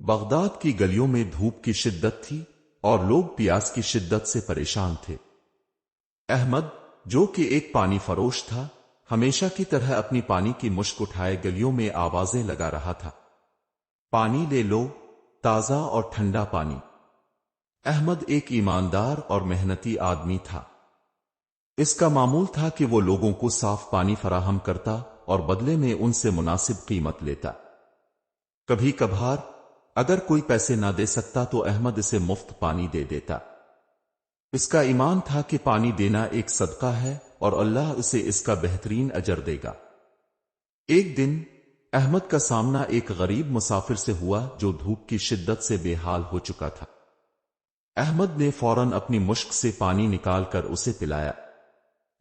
Baghdad کی گلیوں میں دھوپ کی شدت تھی اور لوگ پیاس کی شدت سے پریشان تھے۔ احمد، جو کہ ایک پانی فروش تھا، ہمیشہ کی طرح اپنی پانی کی مشک اٹھائے گلیوں میں آوازیں لگا رہا تھا، پانی لے لو، تازہ اور ٹھنڈا پانی۔ احمد ایک ایماندار اور محنتی آدمی تھا۔ اس کا معمول تھا کہ وہ لوگوں کو صاف پانی فراہم کرتا اور بدلے میں ان سے مناسب قیمت لیتا۔ کبھی کبھار اگر کوئی پیسے نہ دے سکتا تو احمد اسے مفت پانی دے دیتا۔ اس کا ایمان تھا کہ پانی دینا ایک صدقہ ہے اور اللہ اسے اس کا بہترین اجر دے گا۔ ایک دن احمد کا سامنا ایک غریب مسافر سے ہوا جو دھوپ کی شدت سے بے حال ہو چکا تھا۔ احمد نے فوراً اپنی مشک سے پانی نکال کر اسے پلایا۔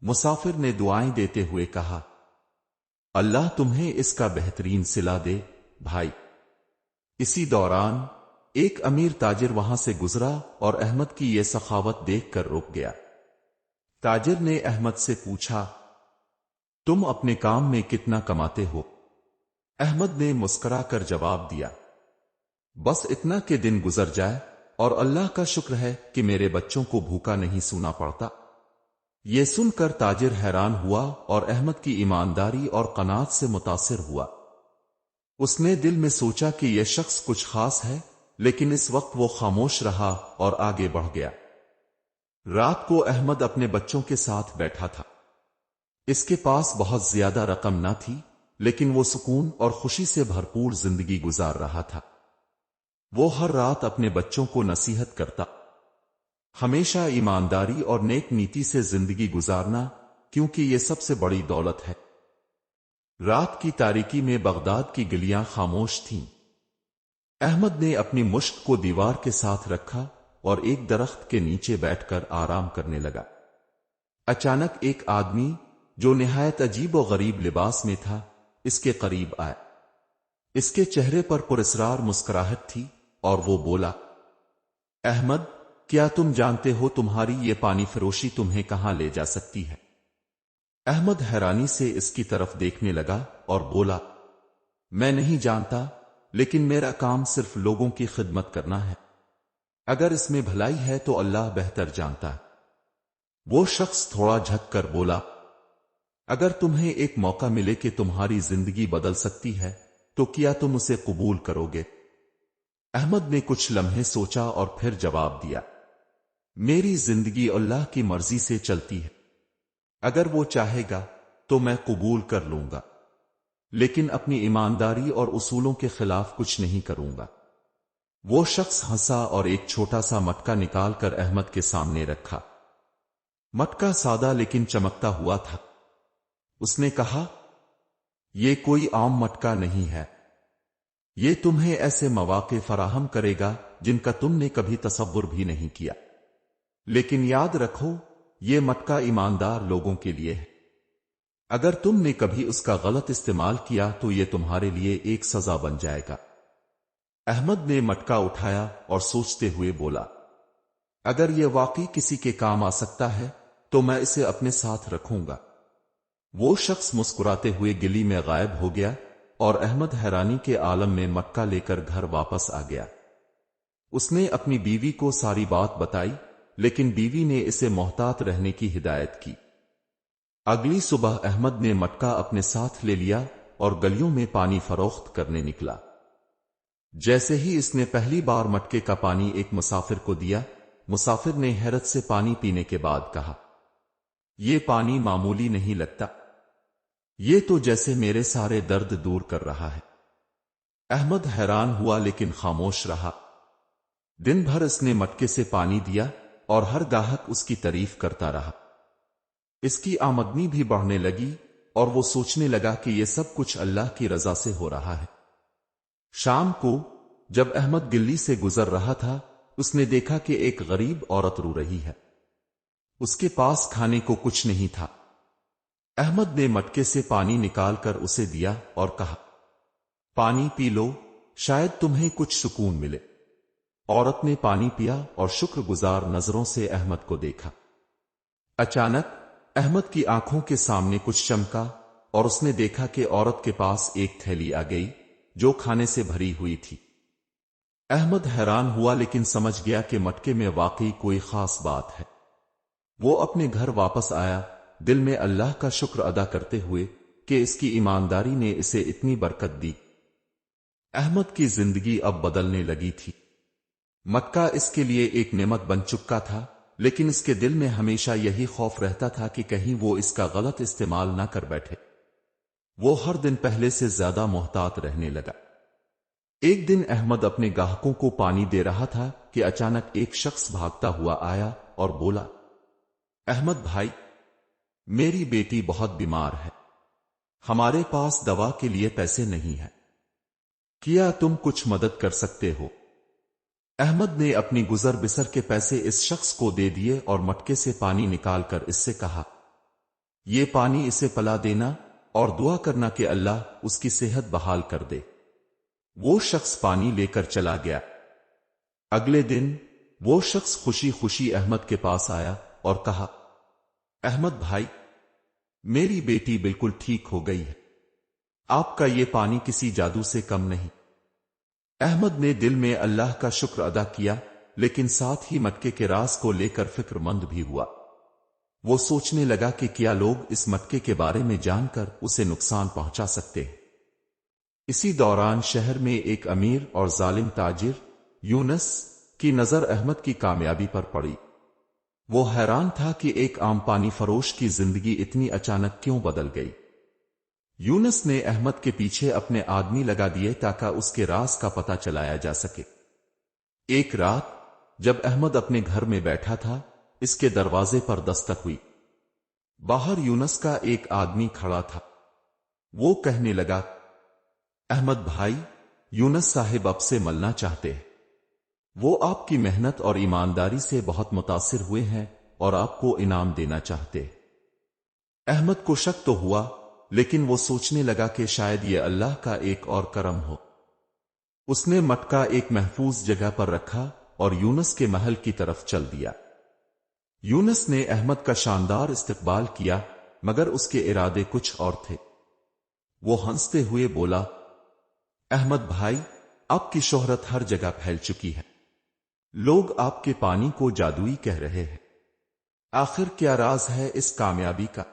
مسافر نے دعائیں دیتے ہوئے کہا، اللہ تمہیں اس کا بہترین صلہ دے بھائی۔ اسی دوران ایک امیر تاجر وہاں سے گزرا اور احمد کی یہ سخاوت دیکھ کر رک گیا۔ تاجر نے احمد سے پوچھا، تم اپنے کام میں کتنا کماتے ہو؟ احمد نے مسکرا کر جواب دیا، بس اتنا کہ دن گزر جائے اور اللہ کا شکر ہے کہ میرے بچوں کو بھوکا نہیں سونا پڑتا۔ یہ سن کر تاجر حیران ہوا اور احمد کی ایمانداری اور قناعت سے متاثر ہوا۔ اس نے دل میں سوچا کہ یہ شخص کچھ خاص ہے، لیکن اس وقت وہ خاموش رہا اور آگے بڑھ گیا۔ رات کو احمد اپنے بچوں کے ساتھ بیٹھا تھا۔ اس کے پاس بہت زیادہ رقم نہ تھی، لیکن وہ سکون اور خوشی سے بھرپور زندگی گزار رہا تھا۔ وہ ہر رات اپنے بچوں کو نصیحت کرتا، ہمیشہ ایمانداری اور نیک نیتی سے زندگی گزارنا، کیونکہ یہ سب سے بڑی دولت ہے۔ رات کی تاریکی میں بغداد کی گلیاں خاموش تھیں۔ احمد نے اپنی مشک کو دیوار کے ساتھ رکھا اور ایک درخت کے نیچے بیٹھ کر آرام کرنے لگا۔ اچانک ایک آدمی جو نہایت عجیب و غریب لباس میں تھا اس کے قریب آیا۔ اس کے چہرے پر پراسرار مسکراہٹ تھی اور وہ بولا، احمد، کیا تم جانتے ہو تمہاری یہ پانی فروشی تمہیں کہاں لے جا سکتی ہے؟ احمد حیرانی سے اس کی طرف دیکھنے لگا اور بولا، میں نہیں جانتا، لیکن میرا کام صرف لوگوں کی خدمت کرنا ہے۔ اگر اس میں بھلائی ہے تو اللہ بہتر جانتا ہے۔ وہ شخص تھوڑا جھک کر بولا، اگر تمہیں ایک موقع ملے کہ تمہاری زندگی بدل سکتی ہے تو کیا تم اسے قبول کرو گے؟ احمد نے کچھ لمحے سوچا اور پھر جواب دیا، میری زندگی اللہ کی مرضی سے چلتی ہے، اگر وہ چاہے گا تو میں قبول کر لوں گا، لیکن اپنی ایمانداری اور اصولوں کے خلاف کچھ نہیں کروں گا۔ وہ شخص ہنسا اور ایک چھوٹا سا مٹکا نکال کر احمد کے سامنے رکھا۔ مٹکا سادہ لیکن چمکتا ہوا تھا۔ اس نے کہا، یہ کوئی عام مٹکا نہیں ہے، یہ تمہیں ایسے مواقع فراہم کرے گا جن کا تم نے کبھی تصور بھی نہیں کیا، لیکن یاد رکھو یہ مٹکا ایماندار لوگوں کے لیے ہے۔ اگر تم نے کبھی اس کا غلط استعمال کیا تو یہ تمہارے لیے ایک سزا بن جائے گا۔ احمد نے مٹکا اٹھایا اور سوچتے ہوئے بولا، اگر یہ واقعی کسی کے کام آ سکتا ہے تو میں اسے اپنے ساتھ رکھوں گا۔ وہ شخص مسکراتے ہوئے گلی میں غائب ہو گیا اور احمد حیرانی کے عالم میں مٹکا لے کر گھر واپس آ گیا۔ اس نے اپنی بیوی کو ساری بات بتائی، لیکن بیوی نے اسے محتاط رہنے کی ہدایت کی۔ اگلی صبح احمد نے مٹکا اپنے ساتھ لے لیا اور گلیوں میں پانی فروخت کرنے نکلا۔ جیسے ہی اس نے پہلی بار مٹکے کا پانی ایک مسافر کو دیا، مسافر نے حیرت سے پانی پینے کے بعد کہا، یہ پانی معمولی نہیں لگتا، یہ تو جیسے میرے سارے درد دور کر رہا ہے۔ احمد حیران ہوا لیکن خاموش رہا۔ دن بھر اس نے مٹکے سے پانی دیا اور ہر گاہک اس کی تعریف کرتا رہا۔ اس کی آمدنی بھی بڑھنے لگی اور وہ سوچنے لگا کہ یہ سب کچھ اللہ کی رضا سے ہو رہا ہے۔ شام کو جب احمد گلی سے گزر رہا تھا، اس نے دیکھا کہ ایک غریب عورت رو رہی ہے۔ اس کے پاس کھانے کو کچھ نہیں تھا۔ احمد نے مٹکے سے پانی نکال کر اسے دیا اور کہا، پانی پی لو، شاید تمہیں کچھ سکون ملے۔ عورت نے پانی پیا اور شکر گزار نظروں سے احمد کو دیکھا۔ اچانک احمد کی آنکھوں کے سامنے کچھ چمکا اور اس نے دیکھا کہ عورت کے پاس ایک تھیلی آ گئی جو کھانے سے بھری ہوئی تھی۔ احمد حیران ہوا لیکن سمجھ گیا کہ مٹکے میں واقعی کوئی خاص بات ہے۔ وہ اپنے گھر واپس آیا، دل میں اللہ کا شکر ادا کرتے ہوئے کہ اس کی ایمانداری نے اسے اتنی برکت دی۔ احمد کی زندگی اب بدلنے لگی تھی۔ مٹکا اس کے لیے ایک نعمت بن چکا تھا، لیکن اس کے دل میں ہمیشہ یہی خوف رہتا تھا کہ کہیں وہ اس کا غلط استعمال نہ کر بیٹھے۔ وہ ہر دن پہلے سے زیادہ محتاط رہنے لگا۔ ایک دن احمد اپنے گاہکوں کو پانی دے رہا تھا کہ اچانک ایک شخص بھاگتا ہوا آیا اور بولا، احمد بھائی، میری بیٹی بہت بیمار ہے، ہمارے پاس دوا کے لیے پیسے نہیں ہیں، کیا تم کچھ مدد کر سکتے ہو؟ احمد نے اپنی گزر بسر کے پیسے اس شخص کو دے دیے اور مٹکے سے پانی نکال کر اس سے کہا، یہ پانی اسے پلا دینا اور دعا کرنا کہ اللہ اس کی صحت بحال کر دے۔ وہ شخص پانی لے کر چلا گیا۔ اگلے دن وہ شخص خوشی خوشی احمد کے پاس آیا اور کہا، احمد بھائی، میری بیٹی بالکل ٹھیک ہو گئی ہے، آپ کا یہ پانی کسی جادو سے کم نہیں۔ احمد نے دل میں اللہ کا شکر ادا کیا، لیکن ساتھ ہی مٹکے کے راز کو لے کر فکر مند بھی ہوا۔ وہ سوچنے لگا کہ کیا لوگ اس مٹکے کے بارے میں جان کر اسے نقصان پہنچا سکتے ہیں۔ اسی دوران شہر میں ایک امیر اور ظالم تاجر یونس کی نظر احمد کی کامیابی پر پڑی۔ وہ حیران تھا کہ ایک عام پانی فروش کی زندگی اتنی اچانک کیوں بدل گئی۔ یونس نے احمد کے پیچھے اپنے آدمی لگا دیے تاکہ اس کے راز کا پتہ چلایا جا سکے۔ ایک رات جب احمد اپنے گھر میں بیٹھا تھا، اس کے دروازے پر دستک ہوئی۔ باہر یونس کا ایک آدمی کھڑا تھا۔ وہ کہنے لگا، احمد بھائی، یونس صاحب آپ سے ملنا چاہتے ہیں۔ وہ آپ کی محنت اور ایمانداری سے بہت متاثر ہوئے ہیں اور آپ کو انعام دینا چاہتے ہیں۔ احمد کو شک تو ہوا، لیکن وہ سوچنے لگا کہ شاید یہ اللہ کا ایک اور کرم ہو۔ اس نے مٹکا ایک محفوظ جگہ پر رکھا اور یونس کے محل کی طرف چل دیا۔ یونس نے احمد کا شاندار استقبال کیا، مگر اس کے ارادے کچھ اور تھے۔ وہ ہنستے ہوئے بولا، احمد بھائی، آپ کی شہرت ہر جگہ پھیل چکی ہے، لوگ آپ کے پانی کو جادوئی کہہ رہے ہیں، آخر کیا راز ہے اس کامیابی کا؟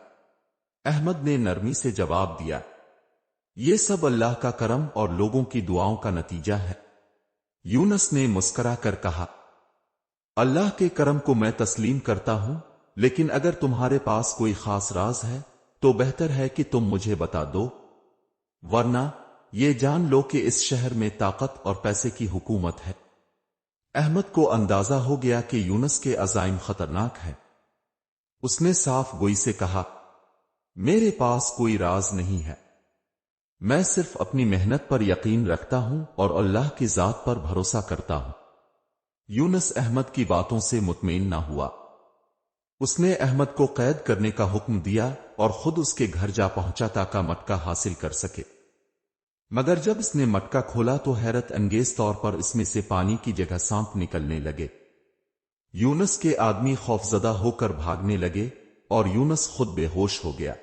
احمد نے نرمی سے جواب دیا، یہ سب اللہ کا کرم اور لوگوں کی دعاؤں کا نتیجہ ہے۔ یونس نے مسکرا کر کہا، اللہ کے کرم کو میں تسلیم کرتا ہوں، لیکن اگر تمہارے پاس کوئی خاص راز ہے تو بہتر ہے کہ تم مجھے بتا دو، ورنہ یہ جان لو کہ اس شہر میں طاقت اور پیسے کی حکومت ہے۔ احمد کو اندازہ ہو گیا کہ یونس کے عزائم خطرناک ہیں۔ اس نے صاف گوئی سے کہا، میرے پاس کوئی راز نہیں ہے، میں صرف اپنی محنت پر یقین رکھتا ہوں اور اللہ کی ذات پر بھروسہ کرتا ہوں۔ یونس احمد کی باتوں سے مطمئن نہ ہوا۔ اس نے احمد کو قید کرنے کا حکم دیا اور خود اس کے گھر جا پہنچا تاکہ مٹکا حاصل کر سکے۔ مگر جب اس نے مٹکا کھولا تو حیرت انگیز طور پر اس میں سے پانی کی جگہ سانپ نکلنے لگے۔ یونس کے آدمی خوفزدہ ہو کر بھاگنے لگے اور یونس خود بے ہوش ہو گیا۔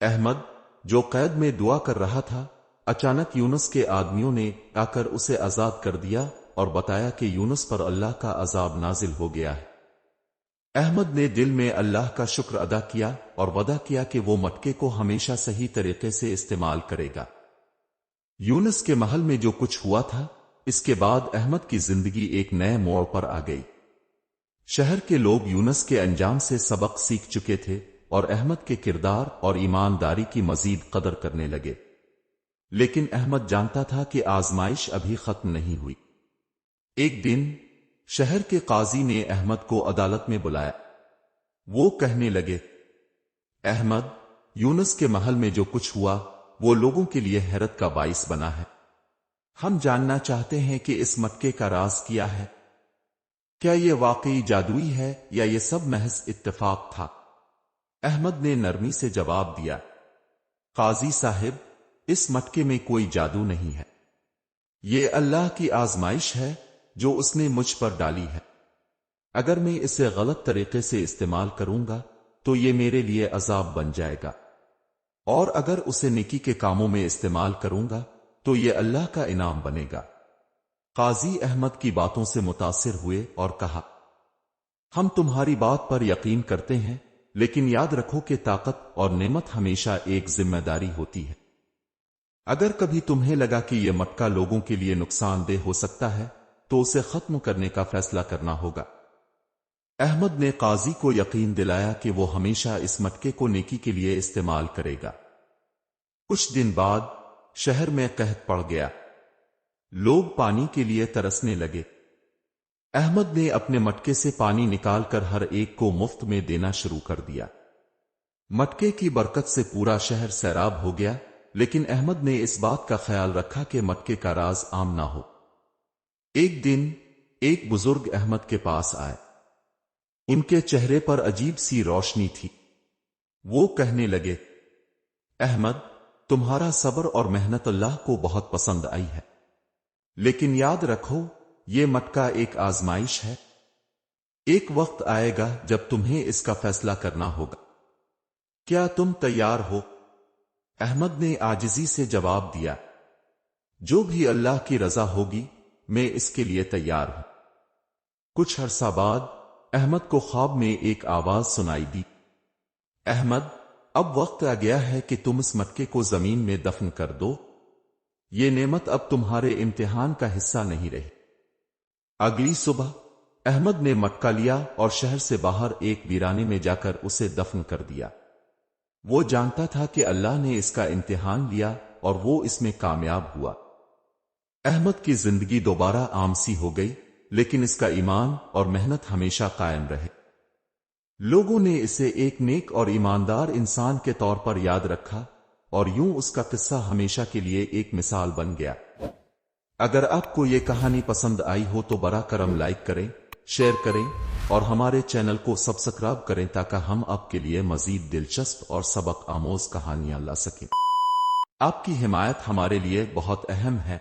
احمد جو قید میں دعا کر رہا تھا، اچانک یونس کے آدمیوں نے آ کر اسے آزاد کر دیا اور بتایا کہ یونس پر اللہ کا عذاب نازل ہو گیا ہے۔ احمد نے دل میں اللہ کا شکر ادا کیا اور وعدہ کیا کہ وہ مٹکے کو ہمیشہ صحیح طریقے سے استعمال کرے گا۔ یونس کے محل میں جو کچھ ہوا تھا، اس کے بعد احمد کی زندگی ایک نئے موڑ پر آ گئی۔ شہر کے لوگ یونس کے انجام سے سبق سیکھ چکے تھے اور احمد کے کردار اور ایمانداری کی مزید قدر کرنے لگے۔ لیکن احمد جانتا تھا کہ آزمائش ابھی ختم نہیں ہوئی۔ ایک دن شہر کے قاضی نے احمد کو عدالت میں بلایا۔ وہ کہنے لگے، احمد، یونس کے محل میں جو کچھ ہوا وہ لوگوں کے لیے حیرت کا باعث بنا ہے۔ ہم جاننا چاہتے ہیں کہ اس مٹکے کا راز کیا ہے۔ کیا یہ واقعی جادوئی ہے یا یہ سب محض اتفاق تھا؟ احمد نے نرمی سے جواب دیا، قاضی صاحب، اس مٹکے میں کوئی جادو نہیں ہے، یہ اللہ کی آزمائش ہے جو اس نے مجھ پر ڈالی ہے۔ اگر میں اسے غلط طریقے سے استعمال کروں گا تو یہ میرے لیے عذاب بن جائے گا، اور اگر اسے نیکی کے کاموں میں استعمال کروں گا تو یہ اللہ کا انعام بنے گا۔ قاضی احمد کی باتوں سے متاثر ہوئے اور کہا، ہم تمہاری بات پر یقین کرتے ہیں، لیکن یاد رکھو کہ طاقت اور نعمت ہمیشہ ایک ذمہ داری ہوتی ہے۔ اگر کبھی تمہیں لگا کہ یہ مٹکا لوگوں کے لیے نقصان دہ ہو سکتا ہے تو اسے ختم کرنے کا فیصلہ کرنا ہوگا۔ احمد نے قاضی کو یقین دلایا کہ وہ ہمیشہ اس مٹکے کو نیکی کے لیے استعمال کرے گا۔ کچھ دن بعد شہر میں قحط پڑ گیا۔ لوگ پانی کے لیے ترسنے لگے۔ احمد نے اپنے مٹکے سے پانی نکال کر ہر ایک کو مفت میں دینا شروع کر دیا۔ مٹکے کی برکت سے پورا شہر سیراب ہو گیا، لیکن احمد نے اس بات کا خیال رکھا کہ مٹکے کا راز عام نہ ہو۔ ایک دن ایک بزرگ احمد کے پاس آئے۔ ان کے چہرے پر عجیب سی روشنی تھی۔ وہ کہنے لگے، احمد، تمہارا صبر اور محنت اللہ کو بہت پسند آئی ہے، لیکن یاد رکھو یہ مٹکا ایک آزمائش ہے۔ ایک وقت آئے گا جب تمہیں اس کا فیصلہ کرنا ہوگا۔ کیا تم تیار ہو؟ احمد نے عاجزی سے جواب دیا، جو بھی اللہ کی رضا ہوگی میں اس کے لیے تیار ہوں۔ کچھ عرصہ بعد احمد کو خواب میں ایک آواز سنائی دی، احمد، اب وقت آ گیا ہے کہ تم اس مٹکے کو زمین میں دفن کر دو۔ یہ نعمت اب تمہارے امتحان کا حصہ نہیں رہی۔ اگلی صبح احمد نے مٹکا لیا اور شہر سے باہر ایک ویرانے میں جا کر اسے دفن کر دیا۔ وہ جانتا تھا کہ اللہ نے اس کا امتحان لیا اور وہ اس میں کامیاب ہوا۔ احمد کی زندگی دوبارہ عام سی ہو گئی، لیکن اس کا ایمان اور محنت ہمیشہ قائم رہے۔ لوگوں نے اسے ایک نیک اور ایماندار انسان کے طور پر یاد رکھا، اور یوں اس کا قصہ ہمیشہ کے لیے ایک مثال بن گیا۔ اگر آپ کو یہ کہانی پسند آئی ہو تو براہ کرم لائک کریں، شیئر کریں اور ہمارے چینل کو سبسکرائب کریں تاکہ ہم آپ کے لیے مزید دلچسپ اور سبق آموز کہانیاں لا سکیں۔ آپ کی حمایت ہمارے لیے بہت اہم ہے۔